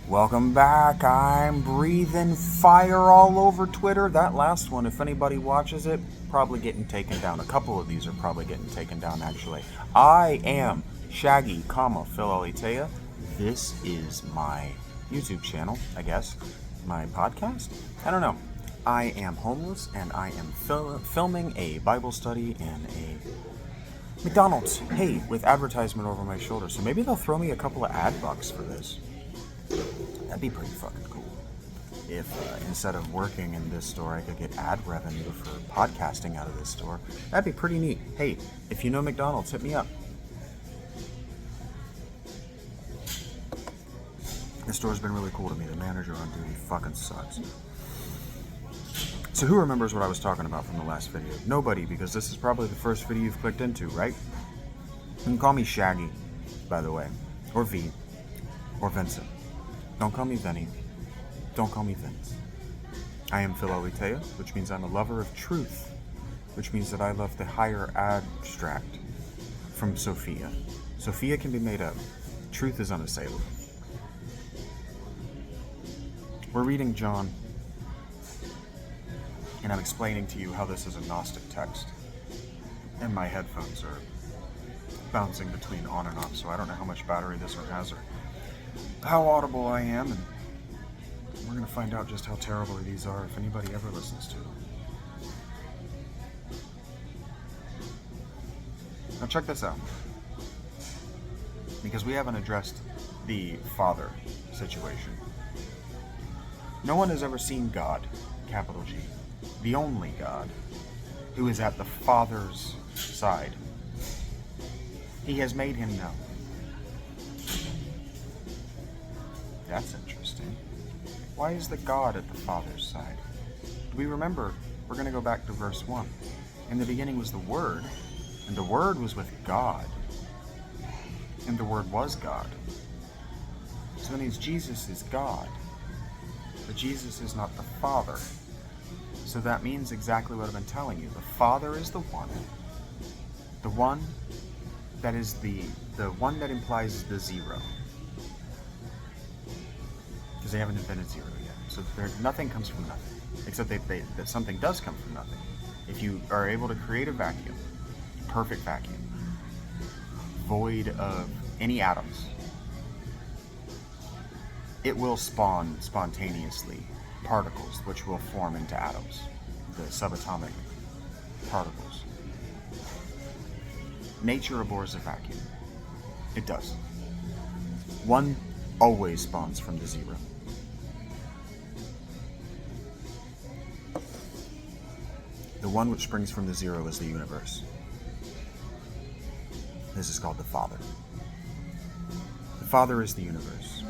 Welcome back. I'm breathing fire all over Twitter. That last one, if anybody watches it, probably getting taken down. A couple of these are probably getting taken down, actually. I am Shaggy, Phil Alitea. This is my YouTube channel, I guess. My podcast? I don't know. I am homeless, and I am filming a Bible study in a McDonald's. Hey, with advertisement over my shoulder. So maybe they'll throw me a couple of ad bucks for this. That'd be pretty fucking cool. If instead of working in this store, I could get ad revenue for podcasting out of this store. That'd be pretty neat. Hey, if you know McDonald's, hit me up. This store's been really cool to me. The manager on duty fucking sucks. So who remembers what I was talking about from the last video? Nobody, because this is probably the first video you've clicked into, right? You can call me Shaggy, by the way. Or V. Or Vincent. Don't call me Vinny. Don't call me Vince. I am Phil Alitea, which means I'm a lover of truth, which means that I love the higher abstract from Sophia. Sophia can be made up. Truth is unassailable. We're reading John, and I'm explaining to you how this is a Gnostic text. And my headphones are bouncing between on and off, so I don't know how much battery this one has or how audible I am, and we're going to find out just how terrible these are if anybody ever listens to them. Now check this out, because we haven't addressed the Father situation. No one has ever seen God, capital G, the only God, who is at the Father's side. He has made him known. That's interesting. Why is the God at the Father's side? Do we remember? We're going to go back to verse 1. In the beginning was the Word, and the Word was with God, and the Word was God. So that means Jesus is God, but Jesus is not the Father. So that means exactly what I've been telling you. The Father is the one that is the one that implies the zero. Because they haven't invented zero yet. So nothing comes from nothing. Except that something does come from nothing. If you are able to create a vacuum, perfect vacuum, void of any atoms, it will spawn spontaneously particles which will form into atoms, the subatomic particles. Nature abhors a vacuum. It does. One always spawns from the zero. The one which springs from the zero is the universe. This is called the Father. The Father is the universe.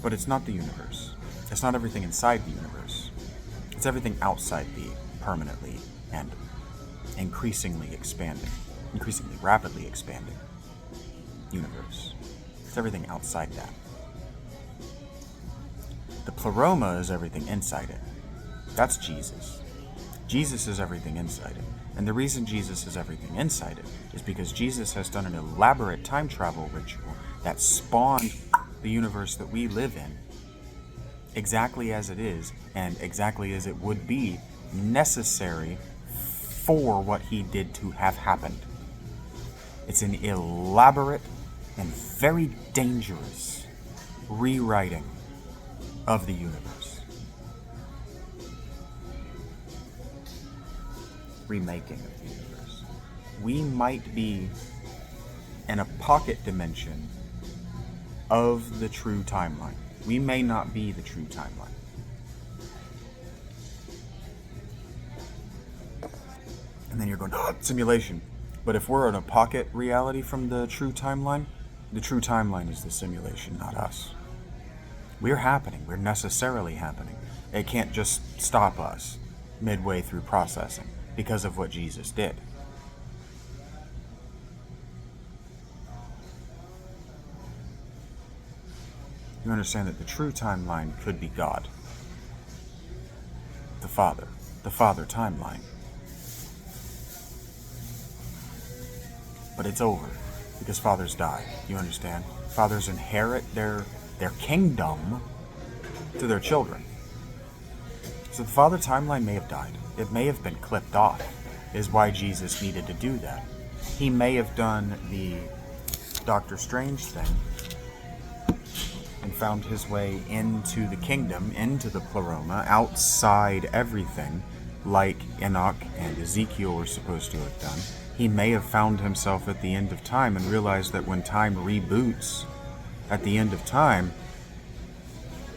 But it's not the universe. It's not everything inside the universe. It's everything outside the permanently and increasingly rapidly expanding universe. It's everything outside that. The pleroma is everything inside it. That's Jesus. Jesus is everything inside it. And the reason Jesus is everything inside it is because Jesus has done an elaborate time travel ritual that spawned the universe that we live in exactly as it is and exactly as it would be necessary for what he did to have happened. It's an elaborate and very dangerous rewriting of the universe. Remaking of the universe. We might be in a pocket dimension of the true timeline. We may not be the true timeline. And then you're going, oh, simulation. But if we're in a pocket reality from the true timeline is the simulation, not us. We're happening. We're necessarily happening. It can't just stop us midway through processing because of what Jesus did. You understand that the true timeline could be God. The Father timeline. But it's over because fathers die. You understand? Fathers inherit their their kingdom to their children. So the father timeline may have died. It may have been clipped off, is why Jesus needed to do that. He may have done the Doctor Strange thing and found his way into the kingdom, into the pleroma, outside everything, like Enoch and Ezekiel were supposed to have done. He may have found himself at the end of time and realized that when time reboots at the end of time,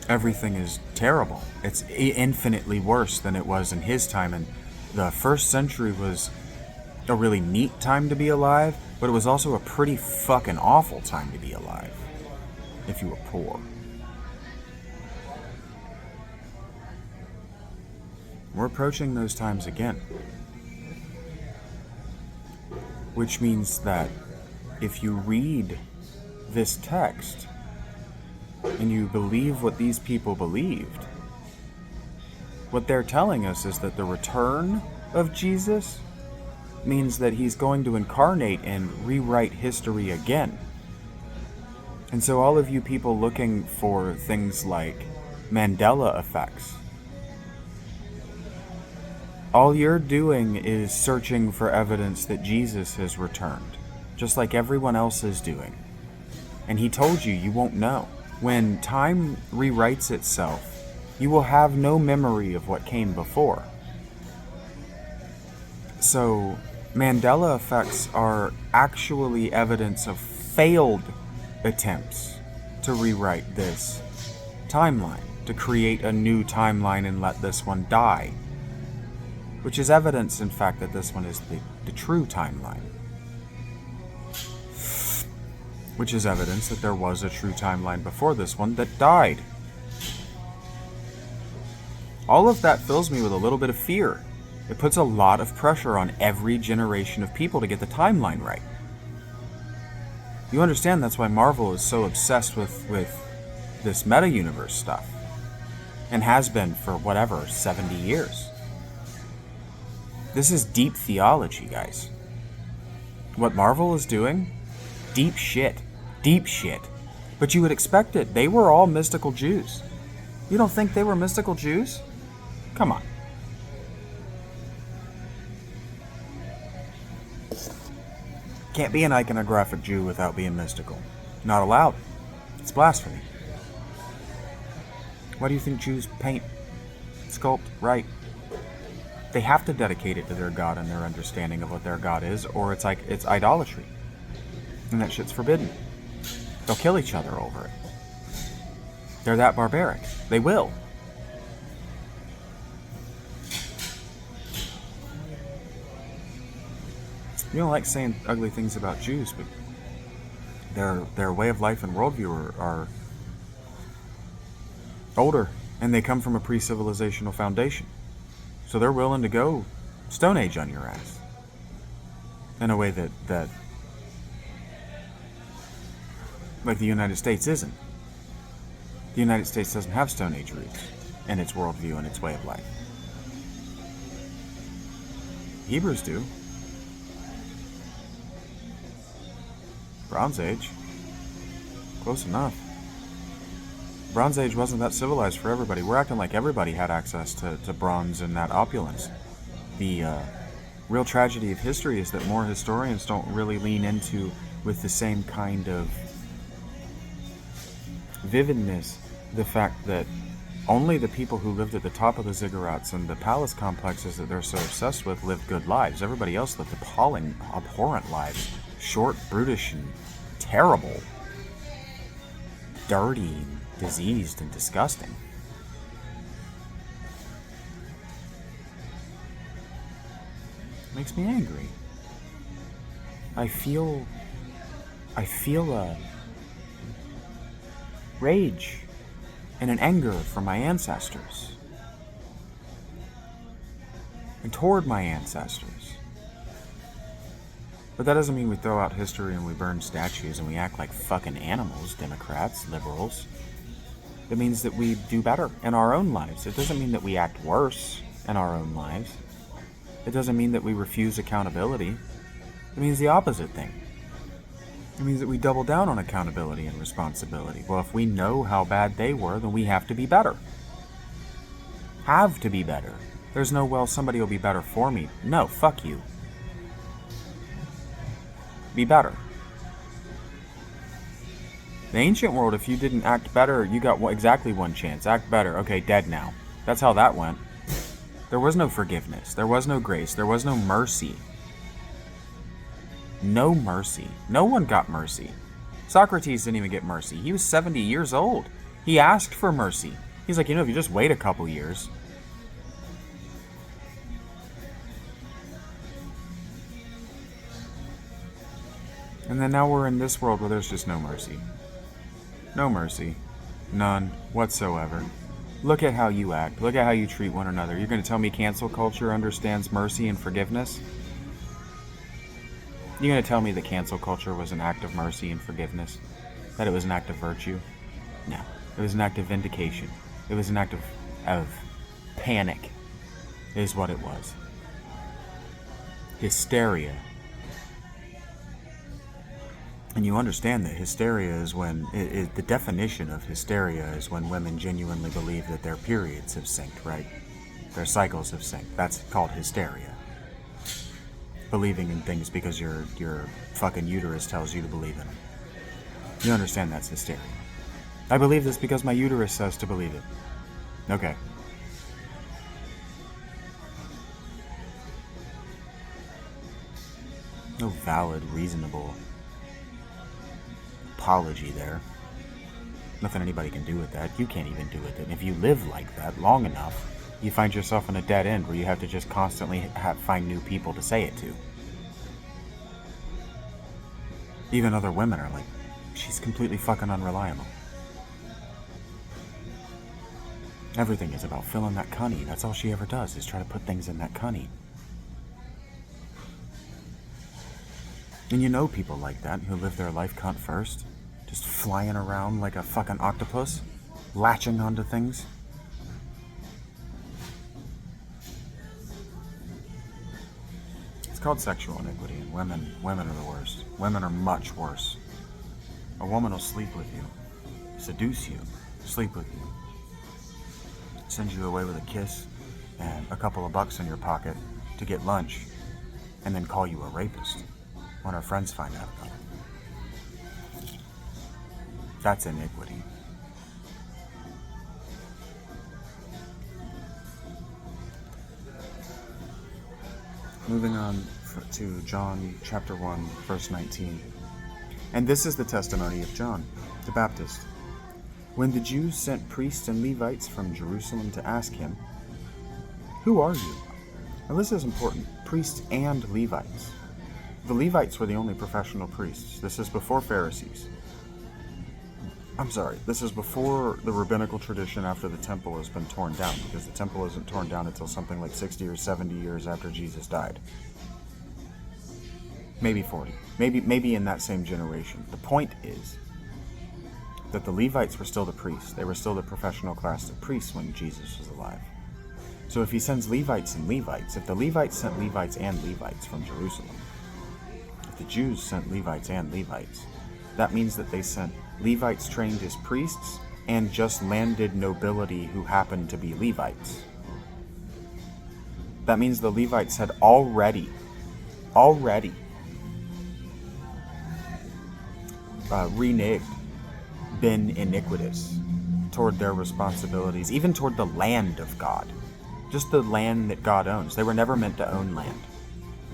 everything is terrible. It's infinitely worse than it was in his time. And the first century was a really neat time to be alive, but it was also a pretty fucking awful time to be alive if you were poor. We're approaching those times again. Which means that if you read this text and you believe what these people believed, what they're telling us is that the return of Jesus means that he's going to incarnate and rewrite history again. And so all of you people looking for things like Mandela effects, all you're doing is searching for evidence that Jesus has returned, just like everyone else is doing. And he told you won't know. When time rewrites itself, you will have no memory of what came before. So, Mandela effects are actually evidence of failed attempts to rewrite this timeline, to create a new timeline and let this one die. Which is evidence, in fact, that this one is the true timeline. Which is evidence that there was a true timeline before this one that died. All of that fills me with a little bit of fear. It puts a lot of pressure on every generation of people to get the timeline right. You understand that's why Marvel is so obsessed with this meta-universe stuff. And has been for, 70 years. This is deep theology, guys. What Marvel is doing? Deep shit. Deep shit. But you would expect it. They were all mystical Jews. You don't think they were mystical Jews? Come on. Can't be an iconographic Jew without being mystical. Not allowed. It's blasphemy. Why do you think Jews paint, sculpt, write? They have to dedicate it to their God and their understanding of what their God is, or it's idolatry. And that shit's forbidden. They'll kill each other over it. They're that barbaric. They will. You don't like saying ugly things about Jews, but their way of life and worldview are older, and they come from a pre-civilizational foundation. So they're willing to go Stone Age on your ass. In a way that like the United States isn't. The United States doesn't have Stone Age roots in its worldview and its way of life. Hebrews do. Bronze Age. Close enough. Bronze Age wasn't that civilized for everybody. We're acting like everybody had access to bronze and that opulence. The real tragedy of history is that more historians don't really lean into with the same kind of vividness the fact that only the people who lived at the top of the ziggurats and the palace complexes that they're so obsessed with lived good lives. Everybody else lived appalling, abhorrent lives. Short, brutish, and terrible. Dirty, diseased, and disgusting. Makes me angry. I feel a rage and an anger for my ancestors and toward my ancestors. But that doesn't mean we throw out history and we burn statues and we act like fucking animals, Democrats, liberals. It means that we do better in our own lives. It doesn't mean that we act worse in our own lives. It doesn't mean that we refuse accountability. It means the opposite thing. It means that we double down on accountability and responsibility. Well, if we know how bad they were, then we have to be better. Have to be better. There's no, well, somebody will be better for me. No, fuck you. Be better. The ancient world, if you didn't act better, you got exactly one chance. Act better. Okay, dead now. That's how that went. There was no forgiveness. There was no grace. There was no mercy. No mercy. No one got mercy. Socrates didn't even get mercy. He was 70 years old. He asked for mercy. He's like, if you just wait a couple years. And then now we're in this world where there's just no mercy. No mercy. None whatsoever. Look at how you act. Look at how you treat one another. You're going to tell me cancel culture understands mercy and forgiveness? You're going to tell me that cancel culture was an act of mercy and forgiveness? That it was an act of virtue? No. It was an act of vindication. It was an act of panic, is what it was. Hysteria. And you understand that hysteria is when, the definition of hysteria is when women genuinely believe that their periods have synced, right? Their cycles have synced. That's called hysteria. Believing in things because your fucking uterus tells you to believe in them. You understand that's hysteria. I believe this because my uterus says to believe it. Okay. No valid, reasonable apology there. Nothing anybody can do with that. You can't even do with it. If you live like that long enough, you find yourself in a dead end where you have to just constantly find new people to say it to. Even other women are like, she's completely fucking unreliable. Everything is about filling that cunny. That's all she ever does, is try to put things in that cunny. And you know people like that who live their life cunt first, just flying around like a fucking octopus, latching onto things. It's called sexual iniquity, and women are the worst. Women are much worse. A woman will sleep with you, seduce you, sleep with you, send you away with a kiss and a couple of bucks in your pocket to get lunch, and then call you a rapist when her friends find out about it. That's iniquity. Moving on to John chapter 1, verse 19. And this is the testimony of John the Baptist. When the Jews sent priests and Levites from Jerusalem to ask him, "Who are you?" Now this is important. Priests and Levites. The Levites were the only professional priests. This is before Pharisees. This is before the rabbinical tradition after the temple has been torn down, because the temple isn't torn down until something like 60 or 70 years after Jesus died. Maybe 40. Maybe in that same generation. The point is that the Levites were still the priests. They were still the professional class of priests when Jesus was alive. So if he sends Levites and Levites, if the Levites sent Levites and Levites from Jerusalem, if the Jews sent Levites and Levites, that means that they sent Levites trained as priests and just landed nobility who happened to be Levites. That means the Levites had already reneged, been iniquitous toward their responsibilities, even toward the land of God, just the land that God owns. They were never meant to own land.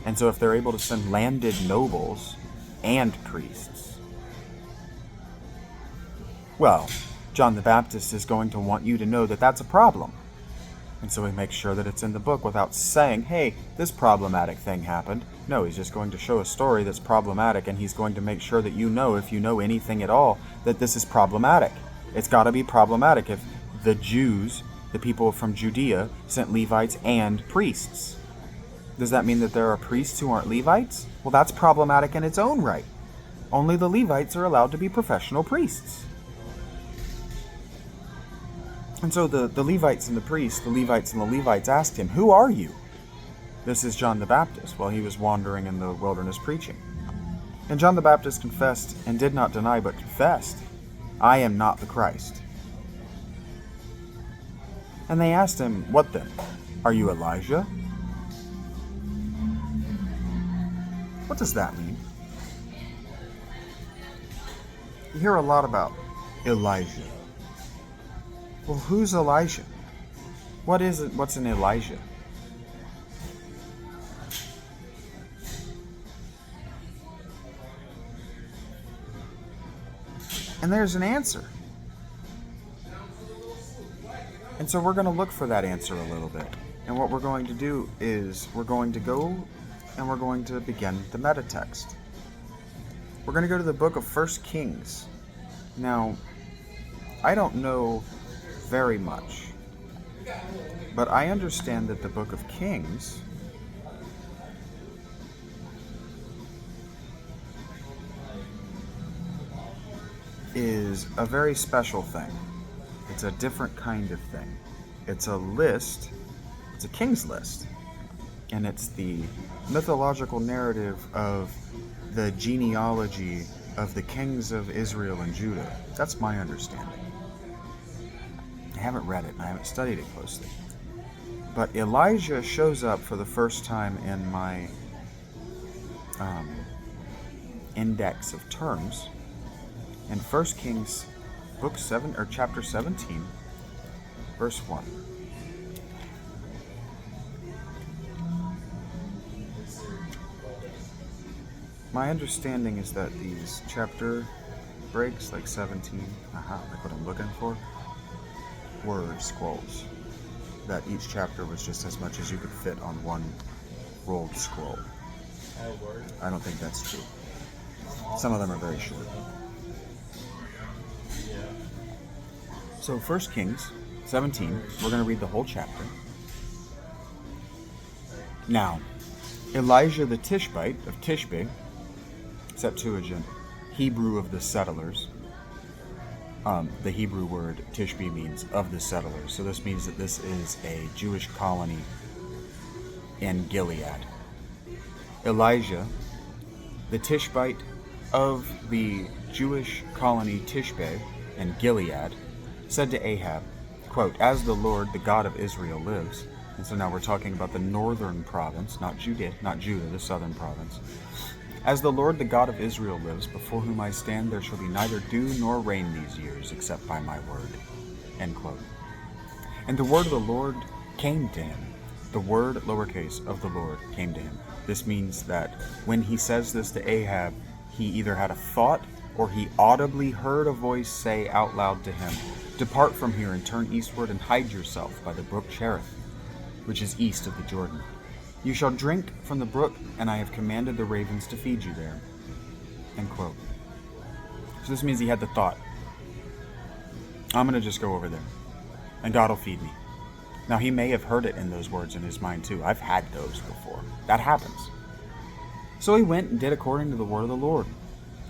And so if they're able to send landed nobles and priests, well, John the Baptist is going to want you to know that that's a problem. And so he makes sure that it's in the book without saying, hey, this problematic thing happened. No, he's just going to show a story that's problematic, and he's going to make sure that you know, if you know anything at all, that this is problematic. It's got to be problematic if the Jews, the people from Judea, sent Levites and priests. Does that mean that there are priests who aren't Levites? Well, that's problematic in its own right. Only the Levites are allowed to be professional priests. And so the Levites and the priests, the Levites and the Levites asked him, "Who are you?" This is John the Baptist while he was wandering in the wilderness preaching. And John the Baptist confessed and did not deny, but confessed, I am not the Christ. And they asked him, what then? Are you Elijah? What does that mean? You hear a lot about Elijah. Well, who's Elijah? What is it? What's an Elijah? And there's an answer. And so we're going to look for that answer a little bit. And what we're going to do is we're going to go and we're going to begin the metatext. We're going to go to the book of 1 Kings. Now, I don't know very much, but I understand that the book of Kings is a very special thing. It's a different kind of thing. It's a list, it's a king's list, and it's the mythological narrative of the genealogy of the kings of Israel and Judah. That's my understanding. I haven't read it and I haven't studied it closely. But Elijah shows up for the first time in my index of terms in 1 Kings book 7 or chapter 17, verse 1. My understanding is that these chapter breaks, like 17, like what I'm looking for, were scrolls. That each chapter was just as much as you could fit on one rolled scroll. I don't think that's true. Some of them are very short. So 1 Kings 17, we're going to read the whole chapter. Now, Elijah the Tishbite of Tishbe, Septuagint, Hebrew of the settlers. The Hebrew word Tishbe means of the settlers. So this means that this is a Jewish colony in Gilead. Elijah, the Tishbite of the Jewish colony Tishbe in Gilead, said to Ahab, quote, as the Lord, the God of Israel, lives. And so now we're talking about the northern province, not Judah, the southern province. As the Lord, the God of Israel, lives, before whom I stand, there shall be neither dew nor rain these years, except by my word. End quote. And the word of the Lord came to him. The word, lowercase, of the Lord came to him. This means that when he says this to Ahab, he either had a thought or he audibly heard a voice say out loud to him, depart from here and turn eastward and hide yourself by the brook Cherith, which is east of the Jordan. You shall drink from the brook, and I have commanded the ravens to feed you there. End quote. So this means he had the thought, I'm going to just go over there, and God will feed me. Now he may have heard it in those words in his mind too. I've had those before. That happens. So he went and did according to the word of the Lord.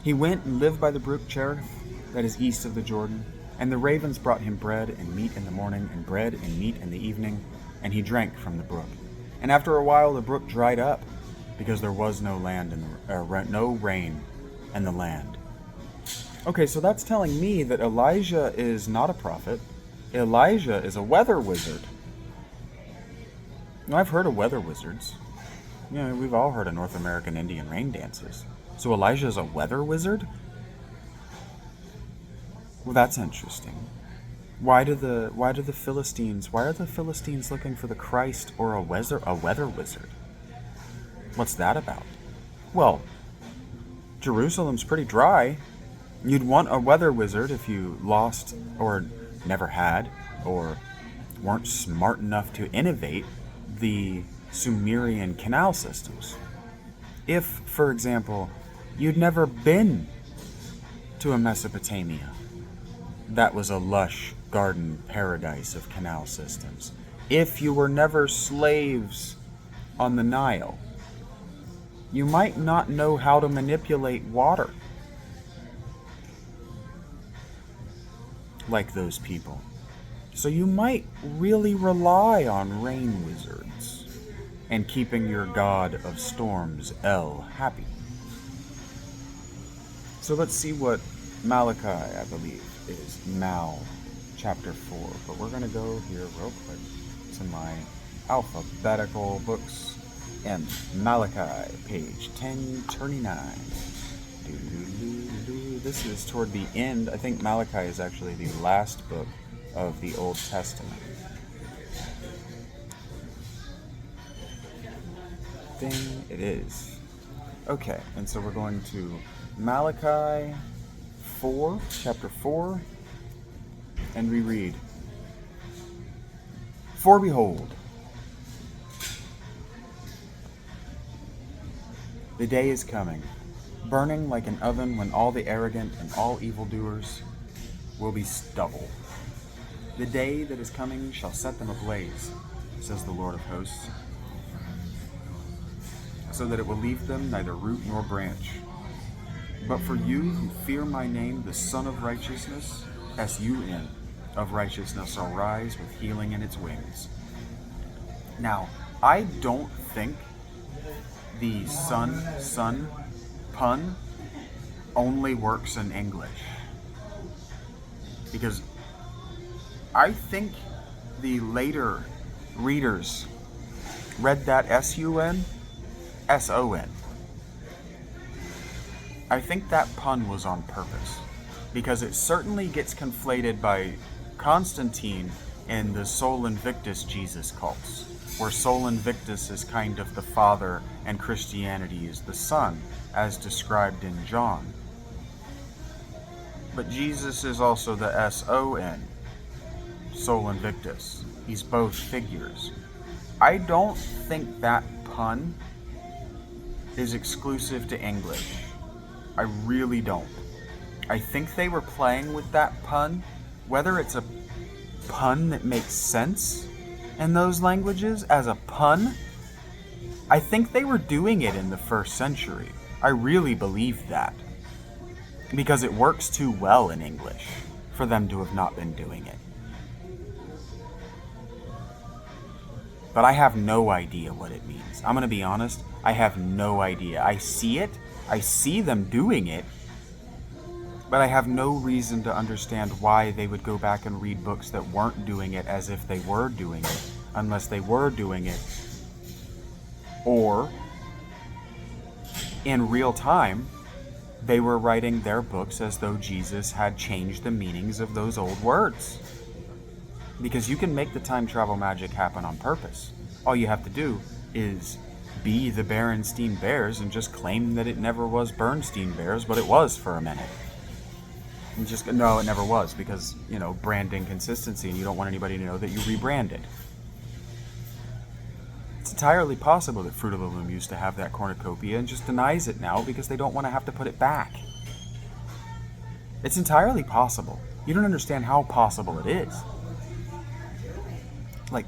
He went and lived by the brook Cherith, that is east of the Jordan, and the ravens brought him bread and meat in the morning, and bread and meat in the evening, and he drank from the brook. And after a while the brook dried up, because there was no no rain in the land. Okay, so that's telling me that Elijah is not a prophet. Elijah is a weather wizard. Now, I've heard of weather wizards. You know, we've all heard of North American Indian rain dances. So Elijah is a weather wizard? Well, that's interesting. Why are the Philistines looking for the Christ or a weather wizard? What's that about? Well, Jerusalem's pretty dry. You'd want a weather wizard if you lost or never had or weren't smart enough to innovate the Sumerian canal systems. If, for example, you'd never been to a Mesopotamia that was a lush garden paradise of canal systems. If you were never slaves on the Nile, you might not know how to manipulate water like those people. So you might really rely on rain wizards and keeping your god of storms, El, happy. So let's see what Malachi, I believe, is Mal chapter 4. But we're going to go here real quick to my alphabetical books and Malachi, page 1039. This is toward the end. I think Malachi is actually the last book of the Old Testament. Thing it is. Okay, and so we're going to Malachi 4, chapter 4, and reread. For behold, the day is coming, burning like an oven, when all the arrogant and all evildoers will be stubble. The day that is coming shall set them ablaze, says the Lord of hosts, so that it will leave them neither root nor branch. But for you who fear my name, the Son of Righteousness, S-U-N, of righteousness, shall rise with healing in its wings. Now, I don't think the son pun only works in English, because I think the later readers read that S-U-N, S-O-N. I think that pun was on purpose, because it certainly gets conflated by Constantine in the Sol Invictus Jesus cults, where Sol Invictus is kind of the father and Christianity is the son, as described in John. But Jesus is also the S-O-N, Sol Invictus. He's both figures. I don't think that pun is exclusive to English. I really don't. I think they were playing with that pun, whether it's a pun that makes sense in those languages as a pun. I think they were doing it in the first century. I really believe that, because it works too well in English for them to have not been doing it. But I have no idea what it means. I'm going to be honest, I have no idea. I see it, I see them doing it, but I have no reason to understand why they would go back and read books that weren't doing it as if they were doing it, unless they were doing it, or in real time, they were writing their books as though Jesus had changed the meanings of those old words. Because you can make the time travel magic happen on purpose. All you have to do is be the Berenstein Bears and just claim that it never was Bernstein Bears, but it was for a minute. And just, no, it never was, because, branding consistency, and you don't want anybody to know that you rebranded. It's entirely possible that Fruit of the Loom used to have that cornucopia and just denies it now because they don't want to have to put it back. It's entirely possible. You don't understand how possible it is. Like,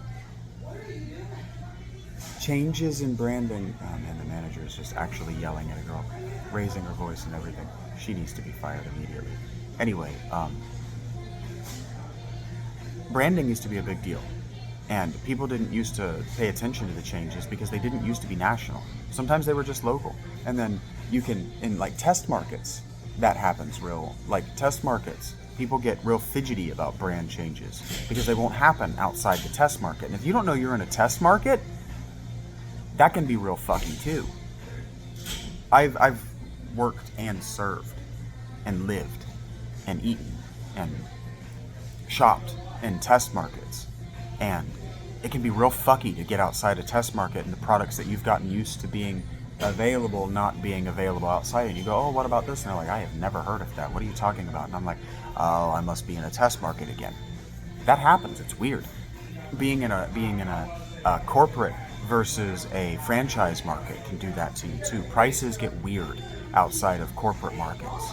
changes in branding. Oh man, the manager is just actually yelling at a girl, raising her voice and everything. She needs to be fired immediately. Anyway, branding used to be a big deal, and people didn't used to pay attention to the changes because they didn't used to be national. Sometimes they were just local. And then you can, in like test markets, that happens test markets. People get real fidgety about brand changes because they won't happen outside the test market. And if you don't know you're in a test market, that can be real fucky too. I've worked and served and lived and eaten and shopped in test markets, and it can be real fucky to get outside a test market and the products that you've gotten used to being available not being available outside, and you go, oh, what about this? And they're like, I have never heard of that. What are you talking about? And I'm like, oh, I must be in a test market again. That happens. It's weird. Being in a corporate versus a franchise market can do that to you too. Prices get weird outside of corporate markets.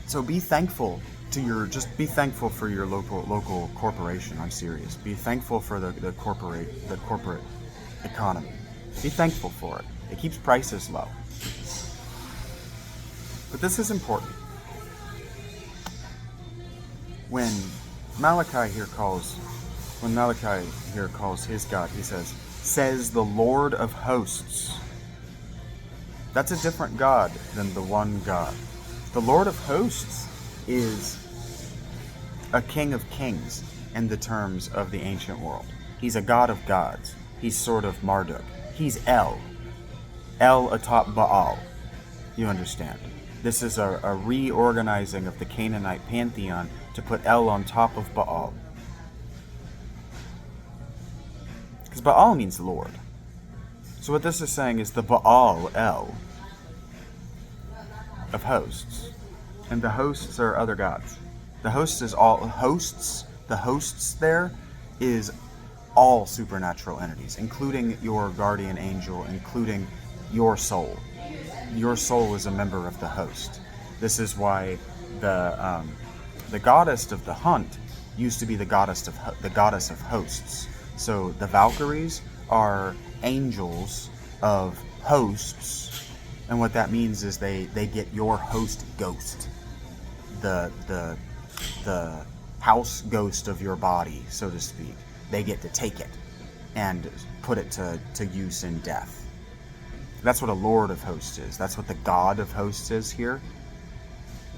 So be thankful be thankful for your local corporation. I'm serious. Be thankful for the corporate economy. Be thankful for it. It keeps prices low. But this is important. When Malachi here calls his God, he says the Lord of hosts. That's a different God than the one God. The Lord of hosts is a king of kings in the terms of the ancient world. He's a god of gods. He's sort of Marduk. He's El. El atop Baal. You understand? This is a reorganizing of the Canaanite pantheon to put El on top of Baal. Because Baal means Lord. So what this is saying is the Baal El of hosts. And the hosts are other gods. The hosts is all hosts. The hosts there is all supernatural entities, including your guardian angel, including your soul. Your soul is a member of the host. This is why the goddess of the hunt used to be the goddess of hosts. So the Valkyries are angels of hosts, and what that means is they get your host ghost, the house ghost of your body, so to speak. They get to take it and put it to use in death. That's what a Lord of Hosts is. That's what the God of Hosts is here.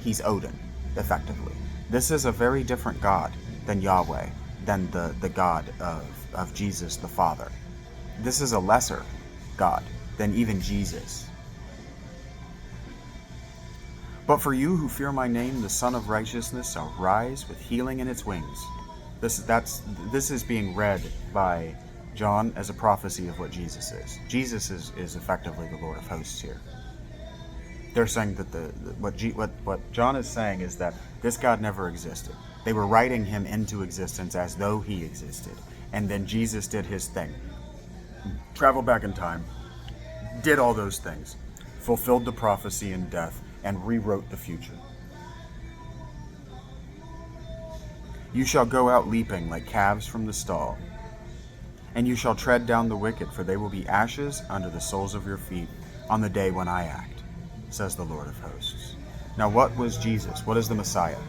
He's Odin, effectively. This is a very different God than Yahweh, than the God of Jesus the Father. This is a lesser God than even Jesus. But for you who fear my name, the Son of Righteousness shall rise with healing in its wings. This is being read by John as a prophecy of what Jesus is. Jesus is effectively the Lord of Hosts here. They're saying that what John is saying is that this God never existed. They were writing him into existence as though he existed. And then Jesus did his thing. Traveled back in time, did all those things, fulfilled the prophecy in death, and rewrote the future. You shall go out leaping like calves from the stall, and you shall tread down the wicked, for they will be ashes under the soles of your feet on the day when I act, says the Lord of hosts. Now what was Jesus? What is the Messiah?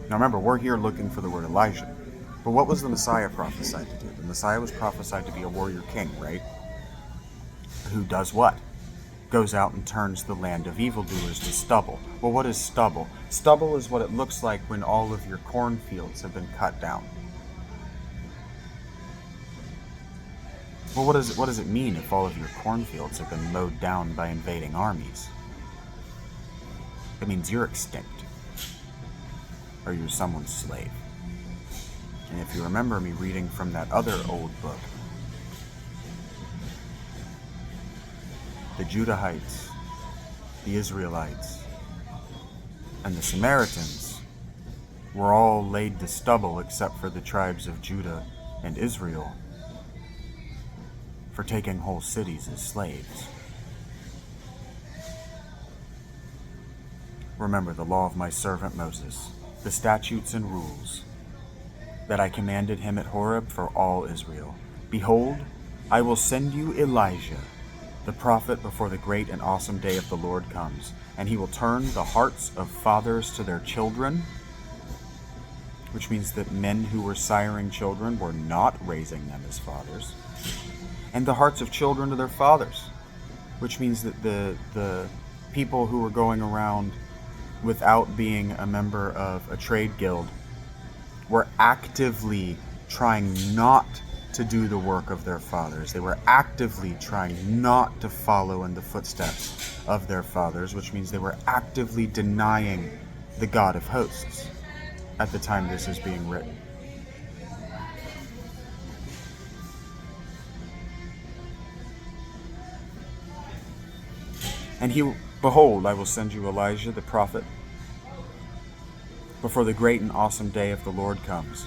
Now remember, we're here looking for the word Elijah. But what was the Messiah prophesied to do? The Messiah was prophesied to be a warrior king, right? Who does what? Goes out and turns the land of evildoers to stubble. Well, what is stubble? Stubble is what it looks like when all of your cornfields have been cut down. Well, what does it mean if all of your cornfields have been mowed down by invading armies? It means you're extinct. Or you're someone's slave. And if you remember me reading from that other old book, the Judahites, the Israelites, and the Samaritans were all laid to stubble except for the tribes of Judah and Israel for taking whole cities as slaves. Remember the law of my servant Moses, the statutes and rules that I commanded him at Horeb for all Israel. Behold, I will send you Elijah, the prophet, before the great and awesome day of the Lord comes, and he will turn the hearts of fathers to their children, which means that men who were siring children were not raising them as fathers, and the hearts of children to their fathers, which means that the people who were going around without being a member of a trade guild were actively trying not to do the work of their fathers. They were actively trying not to follow in the footsteps of their fathers, which means they were actively denying the God of hosts at the time this is being written. And behold, I will send you Elijah the prophet before the great and awesome day of the Lord comes.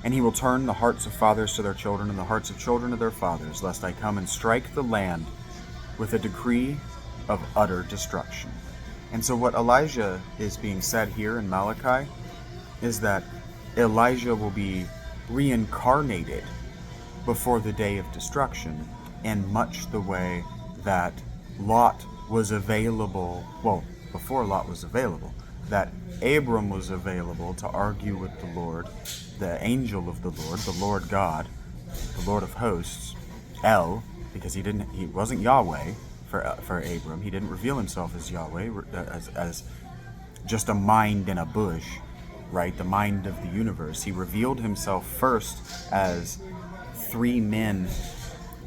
And he will turn the hearts of fathers to their children and the hearts of children to their fathers, lest I come and strike the land with a decree of utter destruction. And so what Elijah is being said here in Malachi is that Elijah will be reincarnated before the day of destruction in much the way that Lot was available, well, before Lot was available, that Abram was available to argue with the Lord, the angel of the Lord God, the Lord of hosts, El, because he wasn't Yahweh, for Abram. He didn't reveal himself as Yahweh, as just a mind in a bush, right? The mind of the universe. He revealed himself first as three men.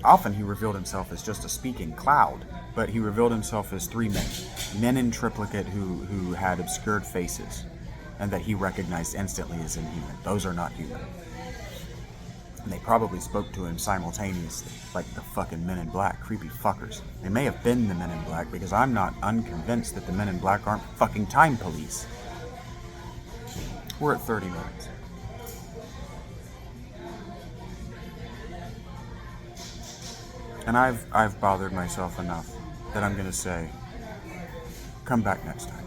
Often he revealed himself as just a speaking cloud, but he revealed himself as three men in triplicate who had obscured faces, and that he recognized instantly as inhuman. Those are not human. And they probably spoke to him simultaneously, like the fucking Men in Black, creepy fuckers. They may have been the Men in Black, because I'm not unconvinced that the Men in Black aren't fucking time police. We're at 30 minutes. And I've bothered myself enough that I'm gonna say, come back next time.